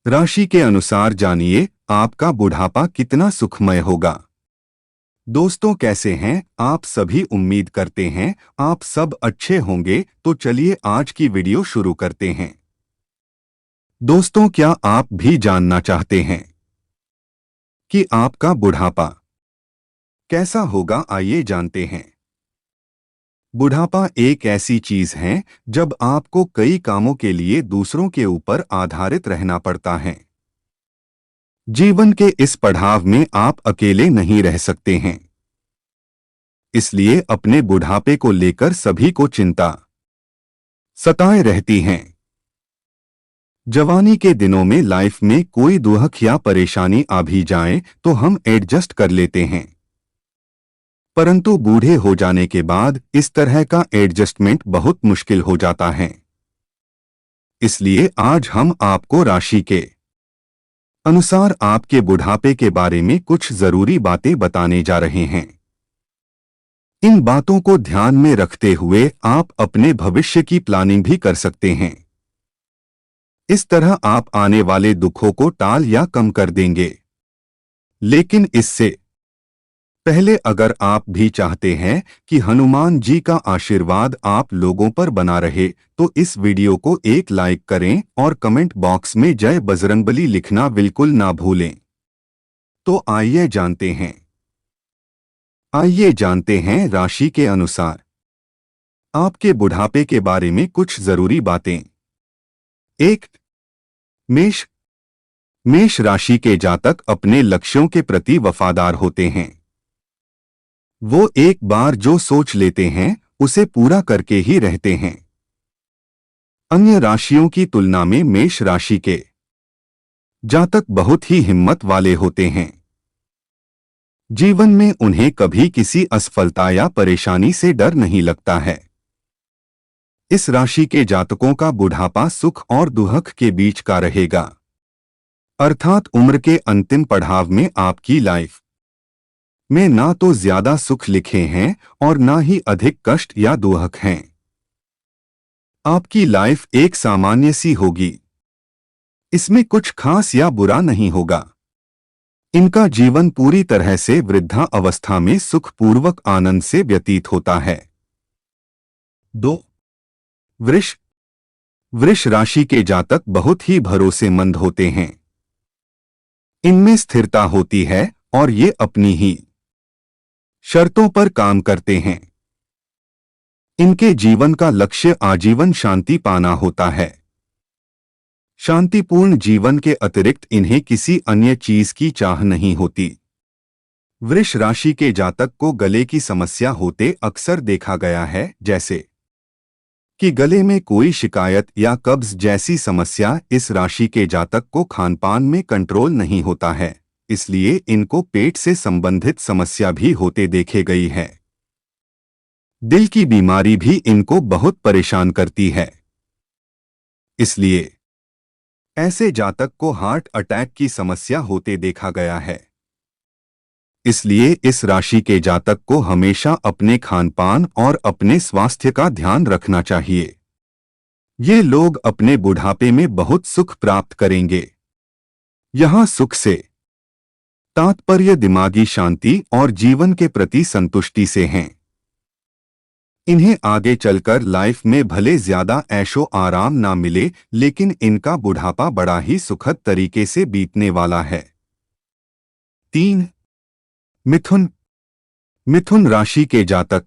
राशि के अनुसार जानिए आपका बुढ़ापा कितना सुखमय होगा। दोस्तों, कैसे हैं आप सभी? उम्मीद करते हैं आप सब अच्छे होंगे। तो चलिए आज की वीडियो शुरू करते हैं। दोस्तों, क्या आप भी जानना चाहते हैं कि आपका बुढ़ापा कैसा होगा? आइए जानते हैं। बुढ़ापा एक ऐसी चीज है जब आपको कई कामों के लिए दूसरों के ऊपर आधारित रहना पड़ता है। जीवन के इस पड़ाव में आप अकेले नहीं रह सकते हैं। इसलिए अपने बुढ़ापे को लेकर सभी को चिंता सताए रहती हैं। जवानी के दिनों में लाइफ में कोई दुख या परेशानी आ भी जाए तो हम एडजस्ट कर लेते हैं, परंतु बूढ़े हो जाने के बाद इस तरह का एडजस्टमेंट बहुत मुश्किल हो जाता है। इसलिए आज हम आपको राशि के अनुसार आपके बुढ़ापे के बारे में कुछ जरूरी बातें बताने जा रहे हैं। इन बातों को ध्यान में रखते हुए आप अपने भविष्य की प्लानिंग भी कर सकते हैं। इस तरह आप आने वाले दुखों को टाल या कम कर देंगे। लेकिन इससे पहले अगर आप भी चाहते हैं कि हनुमान जी का आशीर्वाद आप लोगों पर बना रहे तो इस वीडियो को एक लाइक करें और कमेंट बॉक्स में जय बजरंगबली लिखना बिल्कुल ना भूलें। तो आइए जानते हैं राशि के अनुसार आपके बुढ़ापे के बारे में कुछ जरूरी बातें। 1. मेष। मेष राशि के जातक अपने लक्ष्यों के प्रति वफादार होते हैं। वो एक बार जो सोच लेते हैं उसे पूरा करके ही रहते हैं। अन्य राशियों की तुलना में मेष राशि के जातक बहुत ही हिम्मत वाले होते हैं। जीवन में उन्हें कभी किसी असफलता या परेशानी से डर नहीं लगता है। इस राशि के जातकों का बुढ़ापा सुख और दुख के बीच का रहेगा, अर्थात उम्र के अंतिम पड़ाव में आपकी लाइफ में ना तो ज्यादा सुख लिखे हैं और ना ही अधिक कष्ट या दुख हैं। आपकी लाइफ एक सामान्य सी होगी। इसमें कुछ खास या बुरा नहीं होगा। इनका जीवन पूरी तरह से वृद्धा अवस्था में सुखपूर्वक आनंद से व्यतीत होता है। 2. वृष। वृष राशि के जातक बहुत ही भरोसेमंद होते हैं। इनमें स्थिरता होती है और ये अपनी ही शर्तों पर काम करते हैं। इनके जीवन का लक्ष्य आजीवन शांति पाना होता है। शांतिपूर्ण जीवन के अतिरिक्त इन्हें किसी अन्य चीज की चाह नहीं होती। वृष राशि के जातक को गले की समस्या होते अक्सर देखा गया है, जैसे कि गले में कोई शिकायत या कब्ज जैसी समस्या। इस राशि के जातक को खानपान में कंट्रोल नहीं होता है, इसलिए इनको पेट से संबंधित समस्या भी होते देखे गई है। दिल की बीमारी भी इनको बहुत परेशान करती है, इसलिए ऐसे जातक को हार्ट अटैक की समस्या होते देखा गया है। इसलिए इस राशि के जातक को हमेशा अपने खानपान और अपने स्वास्थ्य का ध्यान रखना चाहिए। ये लोग अपने बुढ़ापे में बहुत सुख प्राप्त करेंगे। यहाँ सुख से तात्पर्य दिमागी शांति और जीवन के प्रति संतुष्टि से हैं। इन्हें आगे चलकर लाइफ में भले ज्यादा ऐशो आराम ना मिले, लेकिन इनका बुढ़ापा बड़ा ही सुखद तरीके से बीतने वाला है। 3. मिथुन। मिथुन राशि के जातक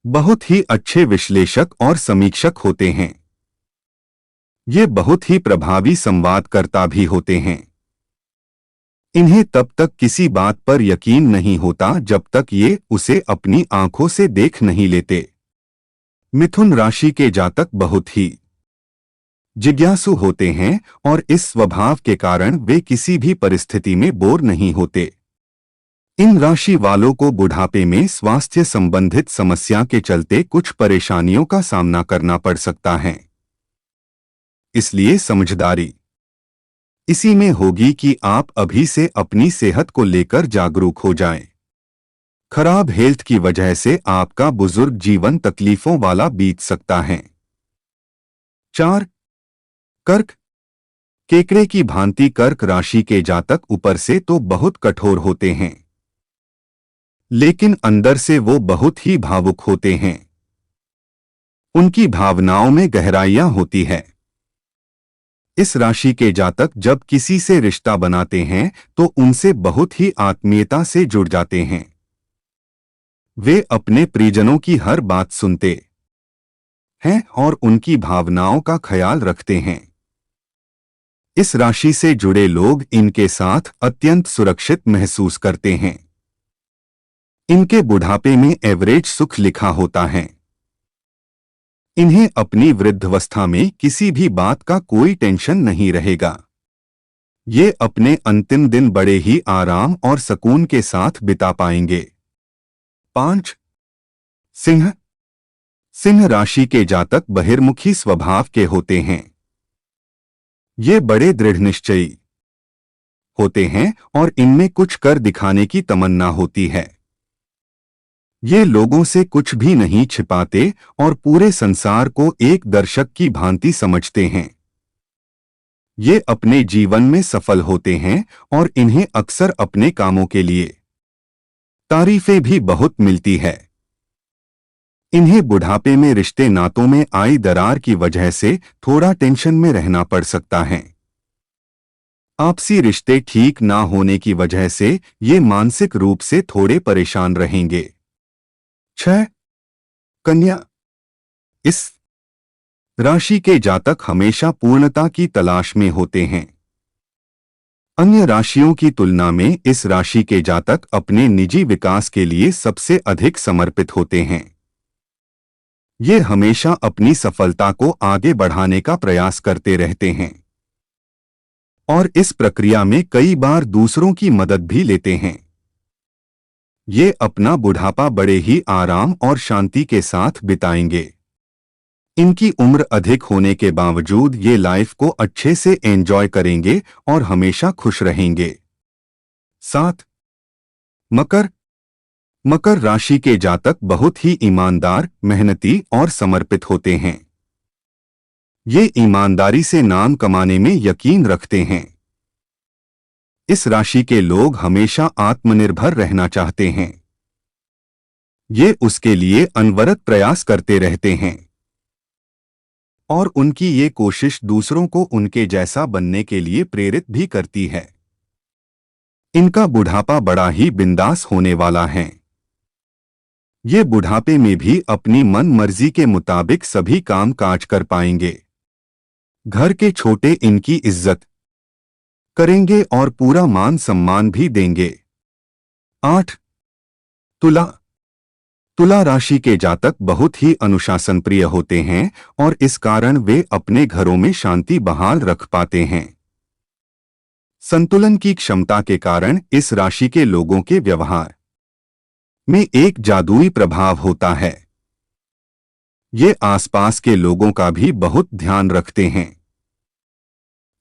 बहुत ही अच्छे विश्लेषक और समीक्षक होते हैं। ये बहुत ही प्रभावी संवादकर्ता भी होते हैं। इन्हें तब तक किसी बात पर यकीन नहीं होता जब तक ये उसे अपनी आंखों से देख नहीं लेते। मिथुन राशि के जातक बहुत ही जिज्ञासु होते हैं और इस स्वभाव के कारण वे किसी भी परिस्थिति में बोर नहीं होते। इन राशि वालों को बुढ़ापे में स्वास्थ्य संबंधित समस्या के चलते कुछ परेशानियों का सामना करना पड़ सकता है। इसलिए समझदारी इसी में होगी कि आप अभी से अपनी सेहत को लेकर जागरूक हो जाएं। खराब हेल्थ की वजह से आपका बुजुर्ग जीवन तकलीफों वाला बीत सकता है। 4. कर्क। केकड़े की भांति कर्क राशि के जातक ऊपर से तो बहुत कठोर होते हैं, लेकिन अंदर से वो बहुत ही भावुक होते हैं। उनकी भावनाओं में गहराइयां होती है। इस राशि के जातक जब किसी से रिश्ता बनाते हैं तो उनसे बहुत ही आत्मीयता से जुड़ जाते हैं। वे अपने परिजनों की हर बात सुनते हैं और उनकी भावनाओं का ख्याल रखते हैं। इस राशि से जुड़े लोग इनके साथ अत्यंत सुरक्षित महसूस करते हैं। इनके बुढ़ापे में एवरेज सुख लिखा होता है। इन्हें अपनी वृद्धावस्था में किसी भी बात का कोई टेंशन नहीं रहेगा। ये अपने अंतिम दिन बड़े ही आराम और सुकून के साथ बिता पाएंगे। 5. सिंह। सिंह राशि के जातक बहिर्मुखी स्वभाव के होते हैं। ये बड़े दृढ़ निश्चयी होते हैं और इनमें कुछ कर दिखाने की तमन्ना होती है। ये लोगों से कुछ भी नहीं छिपाते और पूरे संसार को एक दर्शक की भांति समझते हैं। ये अपने जीवन में सफल होते हैं और इन्हें अक्सर अपने कामों के लिए तारीफें भी बहुत मिलती है। इन्हें बुढ़ापे में रिश्ते नातों में आई दरार की वजह से थोड़ा टेंशन में रहना पड़ सकता है। आपसी रिश्ते ठीक ना होने की वजह से ये मानसिक रूप से थोड़े परेशान रहेंगे। 6. कन्या। इस राशि के जातक हमेशा पूर्णता की तलाश में होते हैं। अन्य राशियों की तुलना में इस राशि के जातक अपने निजी विकास के लिए सबसे अधिक समर्पित होते हैं। ये हमेशा अपनी सफलता को आगे बढ़ाने का प्रयास करते रहते हैं और इस प्रक्रिया में कई बार दूसरों की मदद भी लेते हैं। ये अपना बुढ़ापा बड़े ही आराम और शांति के साथ बिताएंगे। इनकी उम्र अधिक होने के बावजूद ये लाइफ को अच्छे से एंजॉय करेंगे और हमेशा खुश रहेंगे। 7. मकर। मकर राशि के जातक बहुत ही ईमानदार, मेहनती और समर्पित होते हैं। ये ईमानदारी से नाम कमाने में यकीन रखते हैं। इस राशि के लोग हमेशा आत्मनिर्भर रहना चाहते हैं। ये उसके लिए अनवरत प्रयास करते रहते हैं और उनकी ये कोशिश दूसरों को उनके जैसा बनने के लिए प्रेरित भी करती है। इनका बुढ़ापा बड़ा ही बिंदास होने वाला है। ये बुढ़ापे में भी अपनी मन मर्जी के मुताबिक सभी काम काज कर पाएंगे। घर के छोटे इनकी इज्जत करेंगे और पूरा मान सम्मान भी देंगे। 8. तुला। तुला राशि के जातक बहुत ही अनुशासन प्रिय होते हैं और इस कारण वे अपने घरों में शांति बहाल रख पाते हैं। संतुलन की क्षमता के कारण इस राशि के लोगों के व्यवहार में एक जादुई प्रभाव होता है। ये आसपास के लोगों का भी बहुत ध्यान रखते हैं।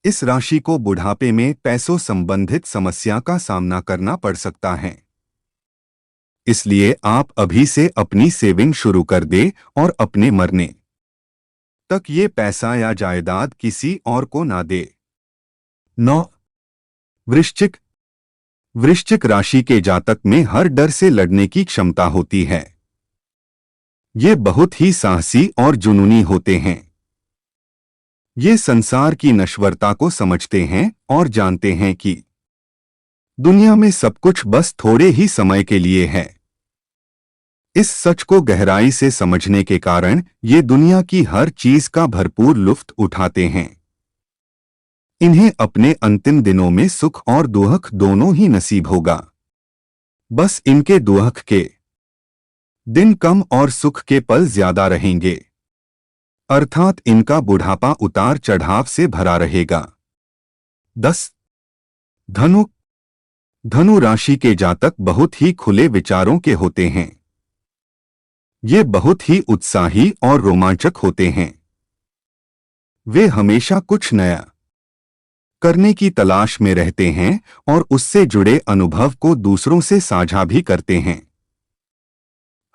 इस राशि को बुढ़ापे में पैसों संबंधित समस्या का सामना करना पड़ सकता है। इसलिए आप अभी से अपनी सेविंग शुरू कर दें और अपने मरने तक ये पैसा या जायदाद किसी और को ना दे। 9. वृश्चिक। वृश्चिक राशि के जातक में हर डर से लड़ने की क्षमता होती है। ये बहुत ही साहसी और जुनूनी होते हैं। ये संसार की नश्वरता को समझते हैं और जानते हैं कि दुनिया में सब कुछ बस थोड़े ही समय के लिए है। इस सच को गहराई से समझने के कारण ये दुनिया की हर चीज का भरपूर लुत्फ उठाते हैं। इन्हें अपने अंतिम दिनों में सुख और दुख दोनों ही नसीब होगा। बस इनके दुख के दिन कम और सुख के पल ज्यादा रहेंगे, अर्थात इनका बुढ़ापा उतार चढ़ाव से भरा रहेगा। 10. धनु। धनु राशि के जातक बहुत ही खुले विचारों के होते हैं। ये बहुत ही उत्साही और रोमांचक होते हैं। वे हमेशा कुछ नया करने की तलाश में रहते हैं और उससे जुड़े अनुभव को दूसरों से साझा भी करते हैं।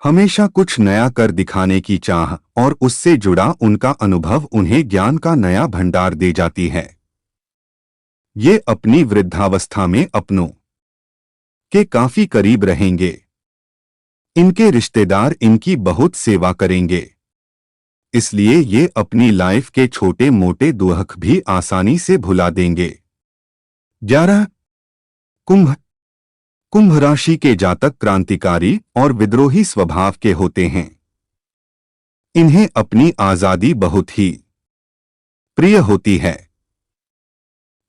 हमेशा कुछ नया कर दिखाने की चाह और उससे जुड़ा उनका अनुभव उन्हें ज्ञान का नया भंडार दे जाती है। ये अपनी वृद्धावस्था में अपनों के काफी करीब रहेंगे। इनके रिश्तेदार इनकी बहुत सेवा करेंगे, इसलिए ये अपनी लाइफ के छोटे मोटे दुख भी आसानी से भुला देंगे। 11 कुंभ। कुंभ राशि के जातक क्रांतिकारी और विद्रोही स्वभाव के होते हैं। इन्हें अपनी आजादी बहुत ही प्रिय होती है।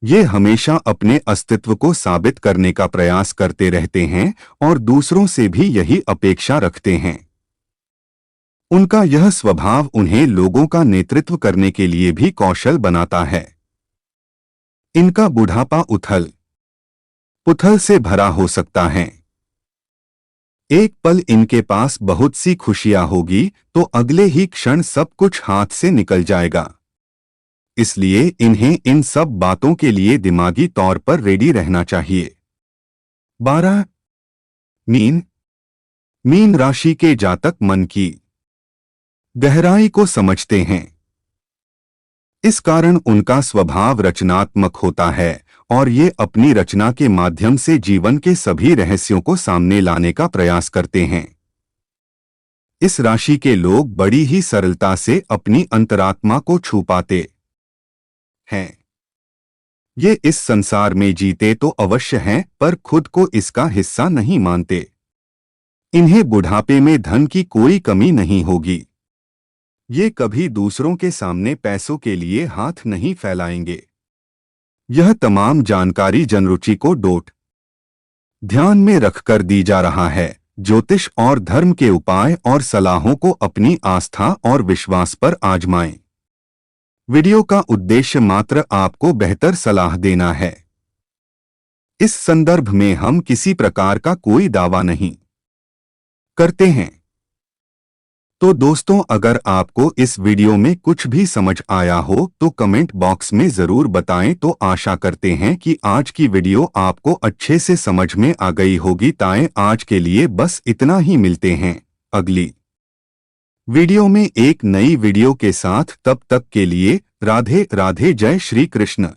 ये हमेशा अपने अस्तित्व को साबित करने का प्रयास करते रहते हैं और दूसरों से भी यही अपेक्षा रखते हैं। उनका यह स्वभाव उन्हें लोगों का नेतृत्व करने के लिए भी कौशल बनाता है। इनका बुढ़ापा उथल पुथल से भरा हो सकता है। एक पल इनके पास बहुत सी खुशियां होगी तो अगले ही क्षण सब कुछ हाथ से निकल जाएगा। इसलिए इन्हें इन सब बातों के लिए दिमागी तौर पर रेडी रहना चाहिए। 12 मीन। मीन राशि के जातक मन की गहराई को समझते हैं। इस कारण उनका स्वभाव रचनात्मक होता है और ये अपनी रचना के माध्यम से जीवन के सभी रहस्यों को सामने लाने का प्रयास करते हैं। इस राशि के लोग बड़ी ही सरलता से अपनी अंतरात्मा को छू पाते हैं। ये इस संसार में जीते तो अवश्य हैं, पर खुद को इसका हिस्सा नहीं मानते। इन्हें बुढ़ापे में धन की कोई कमी नहीं होगी। ये कभी दूसरों के सामने पैसों के लिए हाथ नहीं फैलाएंगे। यह तमाम जानकारी जनरुचि को डोट ध्यान में रखकर दी जा रहा है। ज्योतिष और धर्म के उपाय और सलाहों को अपनी आस्था और विश्वास पर आजमाएं। वीडियो का उद्देश्य मात्र आपको बेहतर सलाह देना है। इस संदर्भ में हम किसी प्रकार का कोई दावा नहीं करते हैं। तो दोस्तों, अगर आपको इस वीडियो में कुछ भी समझ आया हो तो कमेंट बॉक्स में ज़रूर बताएं। तो आशा करते हैं कि आज की वीडियो आपको अच्छे से समझ में आ गई होगी। ताएं आज के लिए बस इतना ही। मिलते हैं अगली वीडियो में एक नई वीडियो के साथ। तब तक के लिए राधे राधे। जय श्री कृष्ण।